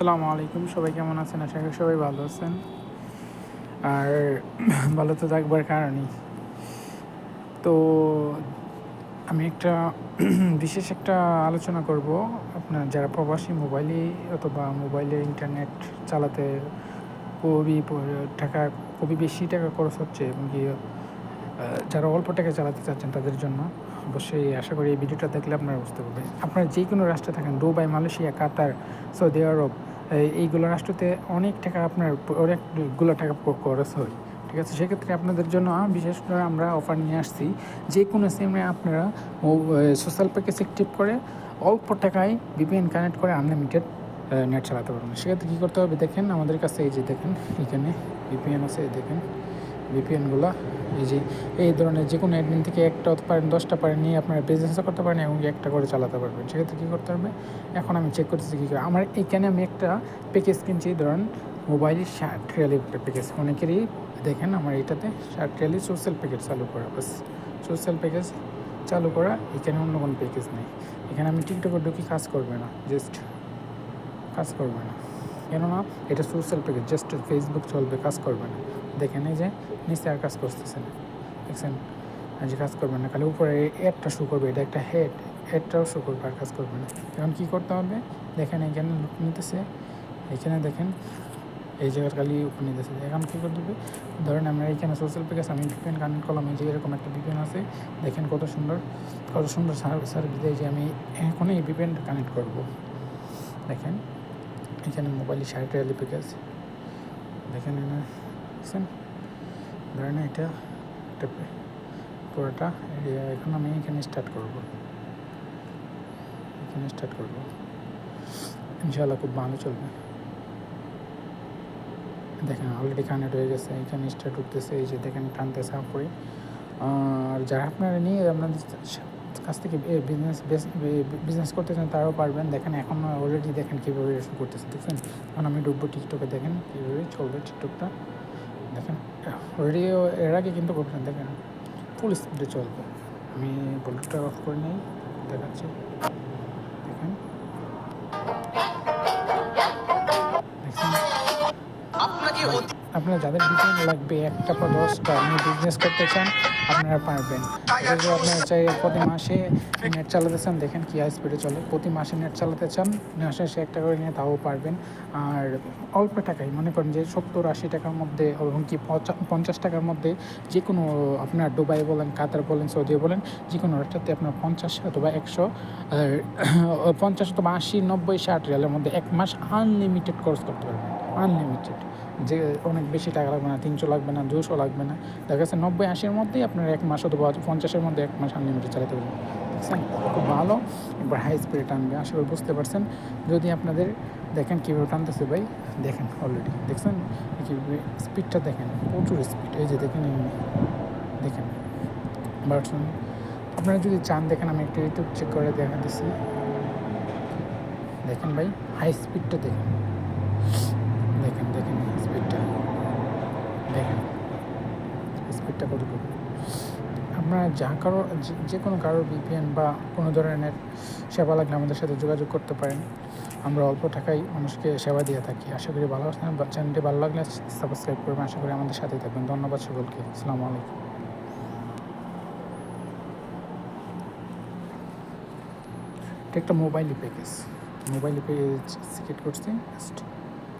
আসসালামু আলাইকুম, সবাই কেমন আছেন? আশা করি সবাই ভালো আছেন। আর ভালো তো থাকবার কারণই তো আমি একটা বিশেষ একটা আলোচনা করব। আপনার যারা প্রবাসী মোবাইলে অথবা মোবাইলে ইন্টারনেট চালাতে খুবই টাকা খুবই বেশি টাকা খরচ হচ্ছে এবং কি যারা অল্প টাকা চালাতে চাচ্ছেন তাদের জন্য অবশ্যই আশা করি এই ভিডিওটা দেখলে আপনারা বুঝতে পারবেন। আপনারা যে কোনো রাষ্ট্রে থাকেন, দুবাই, মালয়েশিয়া, কাতার, সৌদি আরব, এইগুলো রাষ্ট্রতে অনেক টাকা আপনার অনেকগুলো টাকা খরচ হয়। ঠিক আছে, সেক্ষেত্রে আপনাদের জন্য বিশেষ করে আমরা অফার নিয়ে আসছি। যে কোনো সিমে আপনারা সোশ্যাল প্যাকেজ অ্যাক্টিভ করে অল্প টাকায় ভিপিএন কানেক্ট করে আনলিমিটেড নেট চালাতে পারবেন। সেক্ষেত্রে কী করতে হবে দেখেন, আমাদের কাছে এই যে দেখেন এখানে ভিপিএন আছে, দেখেন ভিপিএনগুলো এই যে এই ধরনের যে কোনো অ্যাডমিন থেকে একটা হতে পারেন, 10টা পারেন নিয়ে আপনারা বিজনেসও করতে পারেন এবং একটা করে চালাতে পারবেন। সেক্ষেত্রে কী করতে হবে, এখন আমি চেক করতেছি কী করে। আমার এইখানে আমি একটা প্যাকেজ কিনছি, ধরেন মোবাইল 60 রিয়ালি একটা প্যাকেজ। অনেকেরই দেখেন আমার এইটাতে 60 রিয়ালি সোশ্যাল প্যাকেজ চালু করা, বাস সোশ্যাল প্যাকেজ চালু করা। এখানে অন্য কোনো প্যাকেজ নেই। এখানে আমি টিকটকে ঢুকি, কাজ করবে না, জাস্ট কাজ করবে না, কেননা এটা সোশ্যাল প্যাকেজ, জাস্ট ফেসবুক চলবে, কাজ করবে না। দেখেন এই যে নিচে আর কাজ করতেছে না, দেখছেন? আর যে কাজ করবে না, খালি উপরে অ্যাডটা শো করবে, এটা একটা হেডটাও শো করবে, আর কাজ করবে না। এখন কী করতে হবে দেখেন, এখানে লুক নিতেছে, এখানে দেখেন এই জায়গার খালি উপর নিতেছে। এখন কী করতে হবে, ধরেন আমরা এখানে সোশ্যাল প্যাকেজ আমি ভিপিএন কানেক্ট করলাম, এই যে এরকম একটা ভিপিএন আছে, দেখেন কত সুন্দর সার্ভিস দেয়। যে আমি এখন এই ভিপিএনটা কানেক্ট করব, দেখেন এখানে মোবাইলে 60 রিয়ালি প্যাকেজ, দেখেন দেখছেন, ধরেন এটা পুরোটা। এখন আমি এখানে স্টার্ট করব, ইনশাআল্লাহ খুব ভালো চলবে। দেখেন অলরেডি কানেক্ট হয়ে গেছে, এখানে স্টার্ট উঠতেছে, এই যে দেখেন টানতেছে আপরে। আর যারা আপনারা নিয়ে আপনাদের কাছ থেকে বিজনেস করতে চান তারাও পারবেন। দেখেন এখন অলরেডি দেখেন কীভাবে শুরু করতেছে, দেখছেন? এখন আমি ঢুকবো টিকটকে, দেখেন কীভাবে চলবে টিকটকটা। দেখেন অলরেডি এর আগে কিন্তু করবেন, দেখেন ফুল স্পিডে চলবে। আমি ব্লুটুথটা অফ করে নিই, দেখাচ্ছি, দেখেন আপনারা যাদের ভিপিএন লাগবে 1টা বা 10টা নিয়ে বিজনেস করতে চান আপনারা পারবেন। এটা যদি আপনারা চাই প্রতি মাসে নেট চালাতে চান, দেখেন কি হাই স্পিডে চলে। প্রতি মাসে নেট চালাতে চান, মাসে 1 টাকা করে নিয়ে তাও পারবেন। আর অল্প টাকায়, মনে করেন যে 70-80 টাকার মধ্যে এবং কি 50 টাকার মধ্যে যে কোনো আপনার দুবাই বলেন, কাতার বলেন, সৌদি বলেন, যে কোনো রাষ্ট্রতে আপনার 50 অথবা 100 50 অথবা 80, 90, 60 রিয়ালের মধ্যে 1 মাস আনলিমিটেড খরচ করতে পারবেন। আনলিমিটেড, যে অনেক বেশি টাকা লাগবে না, 300 লাগবে না, 200 লাগবে না, দেখা যাচ্ছে 90-80-র মধ্যেই আপনার 1 মাস অথবা 50-এর মধ্যে 1 মাস আনলিমিটেড চালাতে পারবেন। দেখছেন খুব ভালো, একবার হাই স্পিডে টানবে, আশা করি বুঝতে পারছেন। যদি আপনাদের দেখেন কীভাবে টানতেছে ভাই, দেখেন অলরেডি দেখছেন কীভাবে স্পিডটা, দেখেন প্রচুর স্পিড। এই যে দেখেন দেখেন ভার্সন, আপনারা যদি চান দেখেন আমি একটা ইউটিউব চেক করে দেখা দিচ্ছি, দেখেন ভাই হাই স্পিডটা দেখেন, দেখেন দেখেন স্পিডটা, দেখেন স্পিডটা কতটুকু। আপনারা যে কোনো কারোর ভিপিএন বা কোনো ধরনের সেবা লাগলে আমাদের সাথে যোগাযোগ করতে পারেন। আমরা অল্প টাকায় মানুষকে সেবা দিয়ে থাকি। আশা করি ভালো আছেন। চ্যানেলটি ভালো লাগলে সাবস্ক্রাইব করবেন। আশা করি আমাদের সাথেই থাকবেন। ধন্যবাদ সকলকে। আসসালামু আলাইকুম। এটা একটা মোবাইল প্যাকেজ সিলেক্ট করছি,